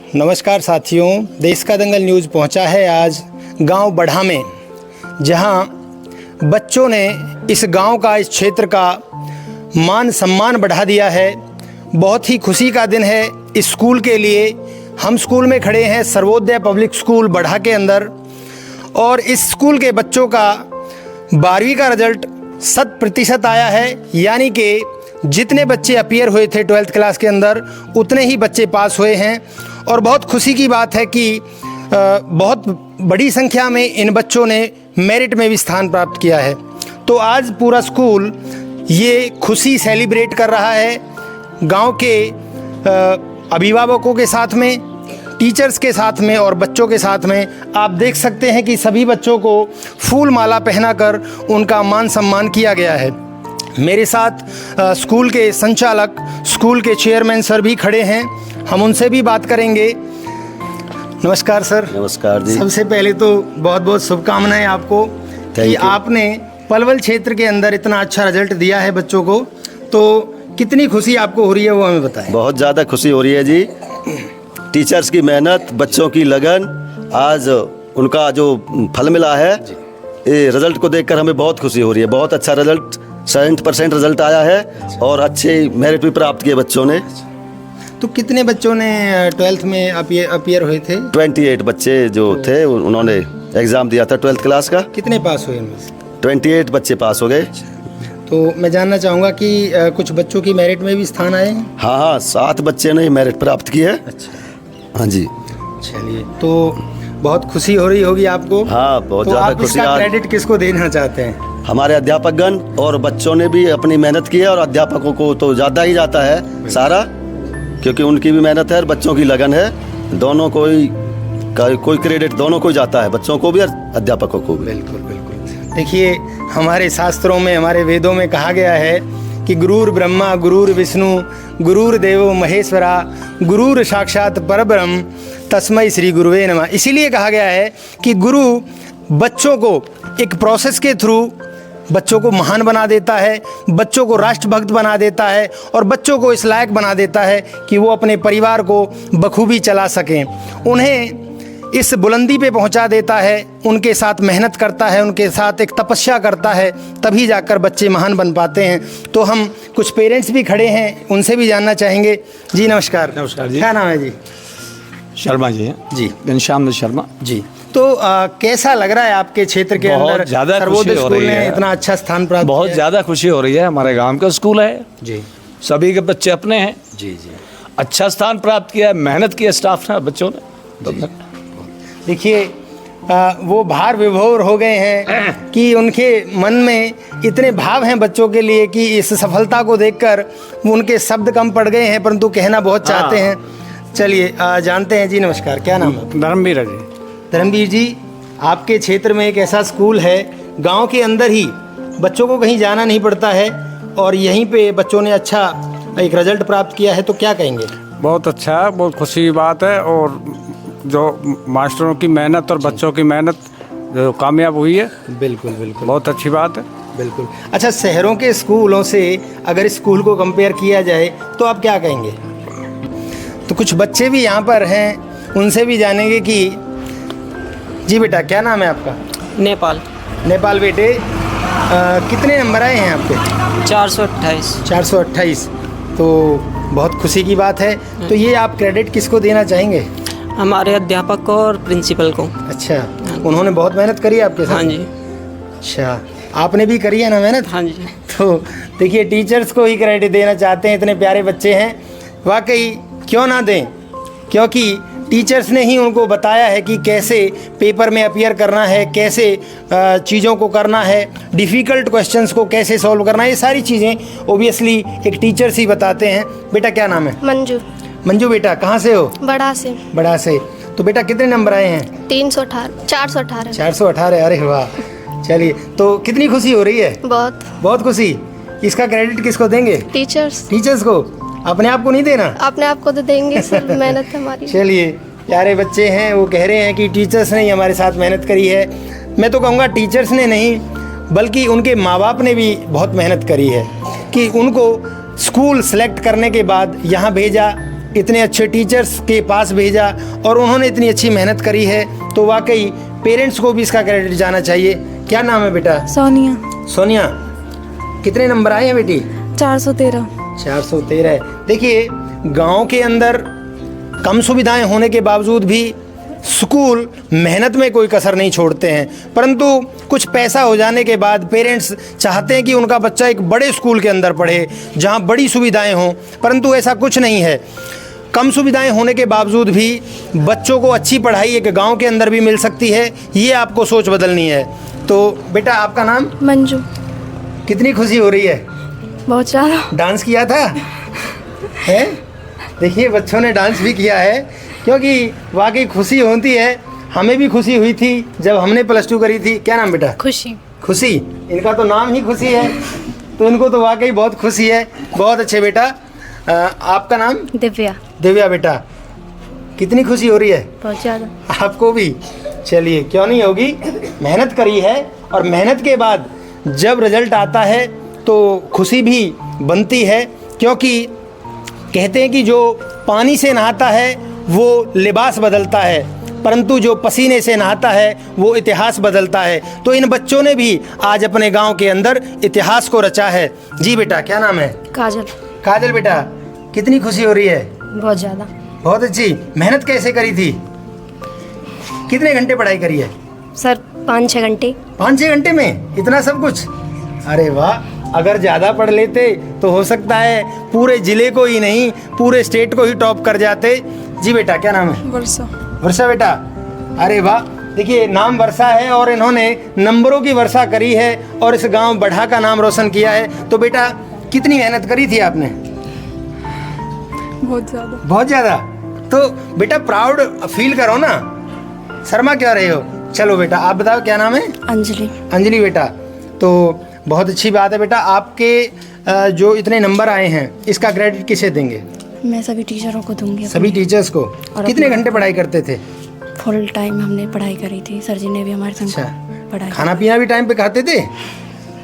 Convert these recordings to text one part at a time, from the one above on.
नमस्कार साथियों, देश का दंगल न्यूज़ पहुंचा है आज गांव बढ़ा में, जहां बच्चों ने इस गांव का, इस क्षेत्र का मान सम्मान बढ़ा दिया है। बहुत ही खुशी का दिन है इस स्कूल के लिए। हम स्कूल में खड़े हैं, सर्वोदय पब्लिक स्कूल बढ़ा के अंदर, और इस स्कूल के बच्चों का 12वीं का रिजल्ट 100% आया है। यानी कि जितने बच्चे अपीयर हुए थे 12th क्लास के अंदर, उतने ही बच्चे पास हुए हैं। और बहुत खुशी की बात है कि बहुत बड़ी संख्या में इन बच्चों ने मेरिट में भी स्थान प्राप्त किया है। तो आज पूरा स्कूल ये खुशी सेलिब्रेट कर रहा है, गांव के अभिभावकों के साथ में, टीचर्स के साथ में और बच्चों के साथ में। आप देख सकते हैं कि सभी बच्चों को फूल माला पहनाकर उनका मान सम्मान किया गया है। मेरे साथ स्कूल के संचालक, स्कूल के चेयरमैन सर भी खड़े हैं, हम उनसे भी बात करेंगे। नमस्कार सर। नमस्कार जी। सबसे पहले तो बहुत बहुत शुभकामनाएं आपको कि आपने पलवल क्षेत्र के अंदर इतना अच्छा रिजल्ट दिया है बच्चों को। तो कितनी खुशी आपको हो रही है वो हमें बताएं। बहुत ज़्यादा खुशी हो रही है जी। टीचर्स की मेहनत, बच्चों की लगन, आज उनका जो फल मिला है, ये रिजल्ट को देखकर हमें बहुत खुशी हो रही है। बहुत अच्छा रिजल्ट, 70% रिजल्ट आया है और अच्छे मेरिट भी प्राप्त किए बच्चों ने। तो कितने बच्चों ने 12th में अपीयर हुए थे? 28 बच्चे जो थे उन्होंने एग्ज़ाम दिया था 12th क्लास का। कितने पास हुए इनमें से? 28 बच्चे पास हो गए। तो मैं जानना चाहूँगा कि कुछ बच्चों की मेरिट में भी स्थान आए हैं? हाँ, 7 बच्चे ने मेरिट प्राप्त की है। अच्छा, हाँ जी। चलिए, तो बहुत खुशी हो रही होगी आपको। हाँ, बहुत तो ज़्यादा आप खुशी। इसका क्रेडिट किसको देना चाहते हैं? हमारे अध्यापकगण और बच्चों ने भी अपनी मेहनत की है, और अध्यापकों को तो ज़्यादा ही जाता है सारा, क्योंकि उनकी भी मेहनत है और बच्चों की लगन है। दोनों कोई क्रेडिट दोनों को जाता है, बच्चों को भी और अध्यापकों को भी। बिल्कुल बिल्कुल। देखिए, हमारे शास्त्रों में, हमारे वेदों में कहा गया है कि गुरुर ब्रह्मा गुरुर विष्णु गुरुर देवो महेश्वरा गुरुर साक्षात परब्रह्म तस्मै श्री गुरुवे नमः। इसीलिए कहा गया है कि गुरु बच्चों को एक प्रोसेस के थ्रू बच्चों को महान बना देता है, बच्चों को राष्ट्रभक्त बना देता है, और बच्चों को इस लायक बना देता है कि वो अपने परिवार को बखूबी चला सकें। उन्हें इस बुलंदी पे पहुंचा देता है, उनके साथ मेहनत करता है, उनके साथ एक तपस्या करता है, तभी जाकर बच्चे महान बन पाते हैं। तो हम कुछ पेरेंट्स भी खड़े हैं, उनसे भी जानना चाहेंगे। जी नमस्कार। नमस्कार जी। क्या नाम है जी? शर्मा जी हैं जी। घनश्याम शर्मा जी। तो कैसा लग रहा है आपके क्षेत्र के अंदर ज़्यादा सर्वोदय खुशी हो स्कूल रही ने है। इतना अच्छा स्थान प्राप्त बहुत किया है? ज़्यादा खुशी हो रही है। हमारे गांव का स्कूल है जी सभी के बच्चे अपने हैं। जी जी। अच्छा स्थान प्राप्त किया है, मेहनत की है स्टाफ ने, बच्चों ने। देखिए, वो भार विभोर हो गए हैं कि उनके मन में इतने भाव हैं बच्चों के लिए कि इस सफलता को देखकर उनके शब्द कम पड़ गए हैं, परंतु कहना बहुत चाहते हैं। चलिए जानते हैं जी। नमस्कार, क्या नाम है? धर्मवीर जी। धर्मवीर जी, आपके क्षेत्र में एक ऐसा स्कूल है, गांव के अंदर ही, बच्चों को कहीं जाना नहीं पड़ता है, और यहीं पे बच्चों ने अच्छा एक रिजल्ट प्राप्त किया है, तो क्या कहेंगे? बहुत अच्छा है, बहुत खुशी की बात है। और जो मास्टरों की मेहनत और बच्चों की मेहनत जो कामयाब हुई है, बिल्कुल बिल्कुल, बहुत अच्छी बात है। बिल्कुल। अच्छा, शहरों के स्कूलों से अगर इस स्कूल को कंपेयर किया जाए तो आप क्या कहेंगे? तो कुछ बच्चे भी यहाँ पर हैं, उनसे भी जानेंगे कि जी बेटा, क्या नाम है आपका? नेपाल। नेपाल बेटे, कितने नंबर आए हैं आपके? 428। 428। तो बहुत खुशी की बात है। तो ये आप क्रेडिट किसको देना चाहेंगे? हमारे अध्यापक को और प्रिंसिपल को। अच्छा, उन्होंने बहुत मेहनत करी आपके साथ? हाँ जी। अच्छा, आपने भी करी है ना मेहनत? हाँ जी। तो देखिए, टीचर्स को ही क्रेडिट देना चाहते हैं, इतने प्यारे बच्चे हैं। वाकई क्यों ना दें, क्योंकि टीचर्स ने ही उनको बताया है कि कैसे पेपर में अपीयर करना है, कैसे चीज़ों को करना है, डिफ़िकल्ट क्वेश्चंस को कैसे सॉल्व करना है। ये सारी चीज़ें ओबियसली एक टीचर्स ही बताते हैं। बेटा, क्या नाम है? मंजू। मंजू बेटा, कहाँ से हो? बड़ा से। बड़ा से। तो बेटा, कितने नंबर आए हैं? 318 418। 418। अरे वाह। चलिए, तो कितनी खुशी हो रही है? बहुत बहुत खुशी। इसका क्रेडिट किसको देंगे? टीचर्स। टीचर्स को, अपने आप को नहीं देना? अपने आप को तो देंगे सर, मेहनत हमारी। चलिए, प्यारे बच्चे हैं, वो कह रहे हैं कि टीचर्स ने ही हमारे साथ मेहनत करी है। मैं तो कहूँगा टीचर्स ने नहीं, बल्कि उनके माँ बाप ने भी बहुत मेहनत करी है कि उनको स्कूल सेलेक्ट करने के बाद यहाँ भेजा, इतने अच्छे टीचर्स के पास भेजा और उन्होंने इतनी अच्छी मेहनत करी है, तो वाकई पेरेंट्स को भी इसका क्रेडिट जाना चाहिए। क्या नाम है बेटा? सोनिया। सोनिया, कितने नंबर आए हैं बेटी? 413। 413। देखिए, गांव के अंदर कम सुविधाएं होने के बावजूद भी स्कूल मेहनत में कोई कसर नहीं छोड़ते हैं, परंतु कुछ पैसा हो जाने के बाद पेरेंट्स चाहते हैं कि उनका बच्चा एक बड़े स्कूल के अंदर पढ़े जहां बड़ी सुविधाएं हों, परंतु ऐसा कुछ नहीं है। कम सुविधाएं होने के बावजूद भी बच्चों को अच्छी पढ़ाई एक गांव के अंदर भी मिल सकती है, ये आपको सोच बदलनी है। तो बेटा, आपका नाम? मंजू। कितनी खुशी हो रही है? बहुत ज़्यादा। डांस किया था है? देखिए, बच्चों ने डांस भी किया है, क्योंकि वाकई खुशी होती है। हमें भी खुशी हुई थी जब हमने +2 करी थी। क्या नाम बेटा? खुशी। खुशी, इनका तो नाम ही खुशी है, तो इनको तो वाकई बहुत खुशी है। बहुत अच्छे बेटा। आपका नाम? दिव्या। दिव्या बेटा, कितनी खुशी हो रही है? बहुत ज़्यादा। आपको भी? चलिए, क्यों नहीं होगी, मेहनत करी है और मेहनत के बाद जब रिजल्ट आता है तो खुशी भी बनती है, क्योंकि कहते हैं कि जो पानी से नहाता है वो लिबास बदलता है, परंतु जो पसीने से नहाता है वो इतिहास बदलता है। तो इन बच्चों ने भी आज अपने गांव के अंदर इतिहास को रचा है। जी बेटा, क्या नाम है? काजल। काजल बेटा, कितनी खुशी हो रही है? बहुत ज़्यादा। बहुत अच्छी। मेहनत कैसे करी थी? कितने घंटे पढ़ाई करी है? सर 5-6 घंटे। 5-6 घंटे में इतना सब कुछ? अरे वाह, अगर ज़्यादा पढ़ लेते तो हो सकता है पूरे ज़िले को ही नहीं, पूरे स्टेट को ही टॉप कर जाते। जी बेटा, क्या नाम है? वर्षा। वर्षा बेटा, अरे वाह, देखिए नाम वर्षा है और इन्होंने नंबरों की वर्षा करी है और इस गांव बढ़ा का नाम रोशन किया है। तो बेटा, कितनी मेहनत करी थी आपने? बहुत ज़्यादा। बहुत ज़्यादा। तो बेटा, प्राउड फील करो ना, शर्मा क्यों रहे हो? चलो बेटा, आप बताओ, क्या नाम है? अंजलि। अंजलि बेटा, तो बहुत अच्छी बात है बेटा। आपके जो इतने नंबर आए हैं, इसका क्रेडिट किसे देंगे? मैं सभी टीचरों को दूंगी। सभी टीचर्स को। कितने अपने- घंटे पढ़ाई करते थे? फुल टाइम हमने पढ़ाई करी थी, सर जी ने भी हमारे संग अच्छा, पढ़ाई। खाना पीना भी टाइम पे खाते थे?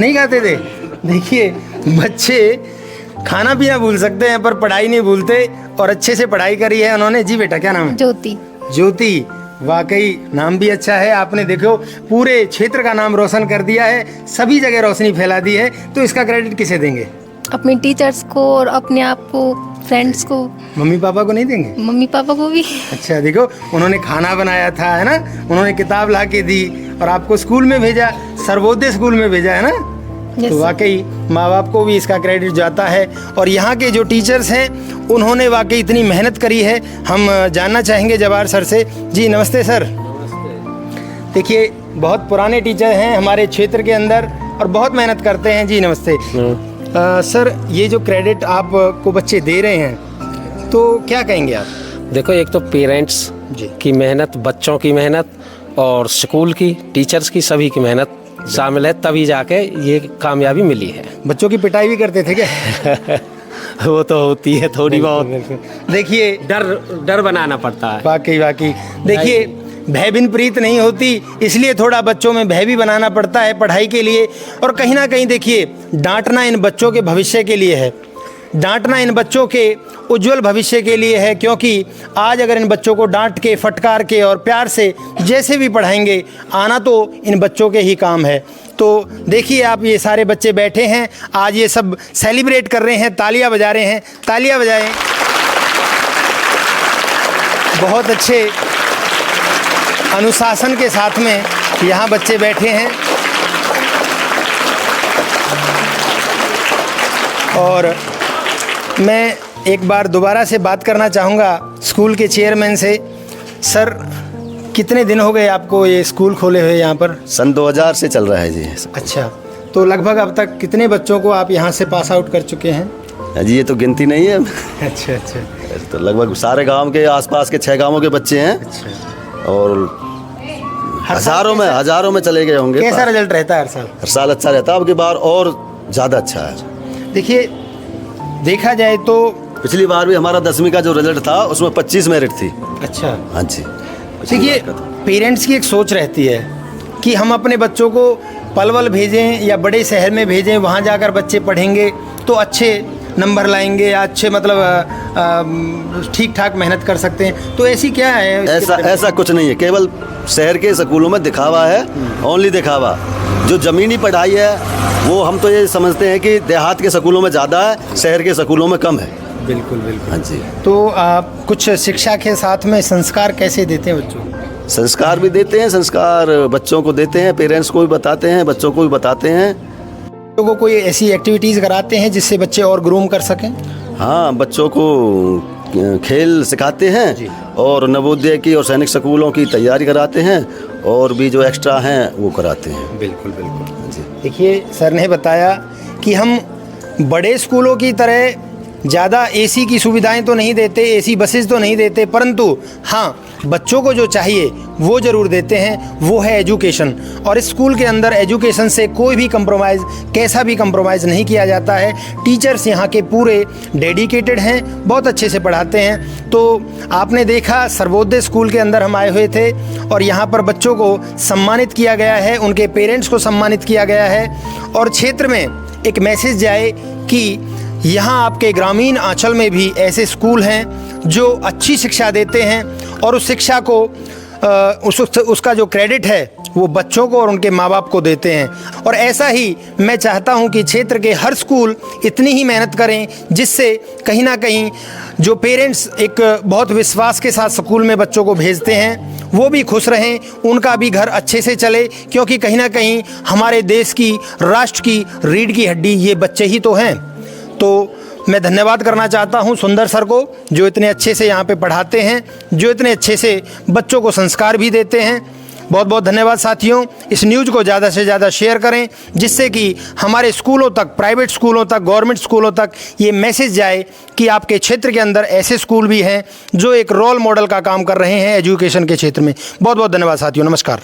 नहीं खाते थे? देखिए, बच्चे खाना पीना भूल सकते हैं पर पढ़ाई नहीं भूलते, और अच्छे से पढ़ाई करी है उन्होंने। जी बेटा, क्या नाम है? ज्योति। ज्योति, वाकई नाम भी अच्छा है। आपने देखो पूरे क्षेत्र का नाम रोशन कर दिया है, सभी जगह रोशनी फैला दी है। तो इसका क्रेडिट किसे देंगे? अपने टीचर्स को और अपने आप को, फ्रेंड्स को। मम्मी पापा को नहीं देंगे? मम्मी पापा को भी। अच्छा, देखो उन्होंने खाना बनाया था, है ना, उन्होंने किताब ला के दी और आपको स्कूल में भेजा, सर्वोदय स्कूल में भेजा, है ना। तो वाकई माँ बाप को भी इसका क्रेडिट जाता है। और यहाँ के जो टीचर्स हैं उन्होंने वाकई इतनी मेहनत करी है। हम जानना चाहेंगे जवाहर सर से। जी नमस्ते सर। देखिए, बहुत पुराने टीचर हैं हमारे क्षेत्र के अंदर और बहुत मेहनत करते हैं। जी नमस्ते। सर, ये जो क्रेडिट आपको बच्चे दे रहे हैं, तो क्या कहेंगे आप? देखो, एक तो पेरेंट्स जी की मेहनत, बच्चों की मेहनत और स्कूल की, टीचर्स की, सभी की मेहनत शामिल है, तभी जाके ये कामयाबी मिली है। बच्चों की पिटाई भी करते थे क्या? वो तो होती है थोड़ी बहुत। देखिए, डर बनाना पड़ता है। वाकई देखिए, भय बिन प्रीत नहीं होती, इसलिए थोड़ा बच्चों में भय भी बनाना पड़ता है पढ़ाई के लिए। और कहीं ना कहीं देखिए, डांटना इन बच्चों के भविष्य के लिए है, डांटना इन बच्चों के उज्जवल भविष्य के लिए है। क्योंकि आज अगर इन बच्चों को डांट के, फटकार के और प्यार से जैसे भी पढ़ाएंगे, आना तो इन बच्चों के ही काम है। तो देखिए, आप ये सारे बच्चे बैठे हैं, आज ये सब सेलिब्रेट कर रहे हैं, तालियां बजा रहे हैं, तालियां बजाएं। बहुत अच्छे अनुशासन के साथ में यहाँ बच्चे बैठे हैं। और मैं एक बार दोबारा से बात करना चाहूँगा स्कूल के चेयरमैन से। सर, कितने दिन हो गए आपको ये स्कूल खोले हुए यहाँ पर? सन 2000 से चल रहा है जी। अच्छा, तो लगभग अब तक कितने बच्चों को आप यहाँ से पास आउट कर चुके हैं? जी, ये तो गिनती नहीं है। अच्छा, तो लगभग सारे गांव के आसपास के 6 गांवों के बच्चे हैं। अच्छा। और हजारों में चले गए होंगे। कैसा रिजल्ट रहता है हर साल? हर साल अच्छा रहता है, अब की बार और ज़्यादा अच्छा है। देखिए, देखा जाए तो पिछली बार भी हमारा 10वीं का जो रिजल्ट था उसमें 25 मेरिट थी। अच्छा, हाँ जी। देखिए, पेरेंट्स की एक सोच रहती है कि हम अपने बच्चों को पलवल भेजें या बड़े शहर में भेजें, वहाँ जाकर बच्चे पढ़ेंगे तो अच्छे नंबर लाएंगे या अच्छे मतलब ठीक ठाक मेहनत कर सकते हैं, तो ऐसी क्या है इसके ऐसा बारे में? ऐसा कुछ नहीं है। केवल शहर के स्कूलों में दिखावा है, ओनली दिखावा। जो ज़मीनी पढ़ाई है वो हम तो ये समझते हैं कि देहात के स्कूलों में ज़्यादा है, शहर के स्कूलों में कम है। बिल्कुल बिल्कुल। हाँ जी। तो आप कुछ शिक्षा के साथ में संस्कार कैसे देते हैं बच्चों को? संस्कार भी देते हैं, संस्कार बच्चों को देते हैं, पेरेंट्स को भी बताते हैं, बच्चों को भी बताते हैं। बच्चों को कोई ऐसी एक्टिविटीज़ कराते हैं जिससे बच्चे और ग्रूम कर सकें? हाँ, बच्चों को खेल सिखाते हैं और नवोदय की और सैनिक स्कूलों की तैयारी कराते हैं, और भी जो एक्स्ट्रा हैं वो कराते हैं। बिल्कुल बिल्कुल जी। देखिए, सर ने बताया कि हम बड़े स्कूलों की तरह ज़्यादा एसी की सुविधाएं तो नहीं देते, एसी बसेस तो नहीं देते, परंतु हाँ, बच्चों को जो चाहिए वो ज़रूर देते हैं, वो है एजुकेशन। और इस स्कूल के अंदर एजुकेशन से कोई भी कंप्रोमाइज़, कैसा भी कंप्रोमाइज़ नहीं किया जाता है। टीचर्स यहाँ के पूरे डेडिकेटेड हैं, बहुत अच्छे से पढ़ाते हैं। तो आपने देखा, सर्वोदय स्कूल के अंदर हम आए हुए थे और यहाँ पर बच्चों को सम्मानित किया गया है, उनके पेरेंट्स को सम्मानित किया गया है, और क्षेत्र में एक मैसेज जाए कि यहाँ आपके ग्रामीण आंचल में भी ऐसे स्कूल हैं जो अच्छी शिक्षा देते हैं, और उस शिक्षा को उसका जो क्रेडिट है वो बच्चों को और उनके माँ बाप को देते हैं। और ऐसा ही मैं चाहता हूँ कि क्षेत्र के हर स्कूल इतनी ही मेहनत करें, जिससे कहीं ना कहीं जो पेरेंट्स एक बहुत विश्वास के साथ स्कूल में बच्चों को भेजते हैं वो भी खुश रहें, उनका भी घर अच्छे से चले, क्योंकि कहीं ना कहीं हमारे देश की, राष्ट्र की रीढ़ की हड्डी ये बच्चे ही तो हैं। तो मैं धन्यवाद करना चाहता हूं सुंदर सर को, जो इतने अच्छे से यहाँ पे पढ़ाते हैं, जो इतने अच्छे से बच्चों को संस्कार भी देते हैं। बहुत बहुत धन्यवाद साथियों। इस न्यूज़ को ज़्यादा से ज़्यादा शेयर करें, जिससे कि हमारे स्कूलों तक, प्राइवेट स्कूलों तक, गवर्नमेंट स्कूलों तक ये मैसेज जाए कि आपके क्षेत्र के अंदर ऐसे स्कूल भी हैं जो एक रोल मॉडल का काम कर रहे हैं एजुकेशन के क्षेत्र में। बहुत बहुत धन्यवाद साथियों, नमस्कार।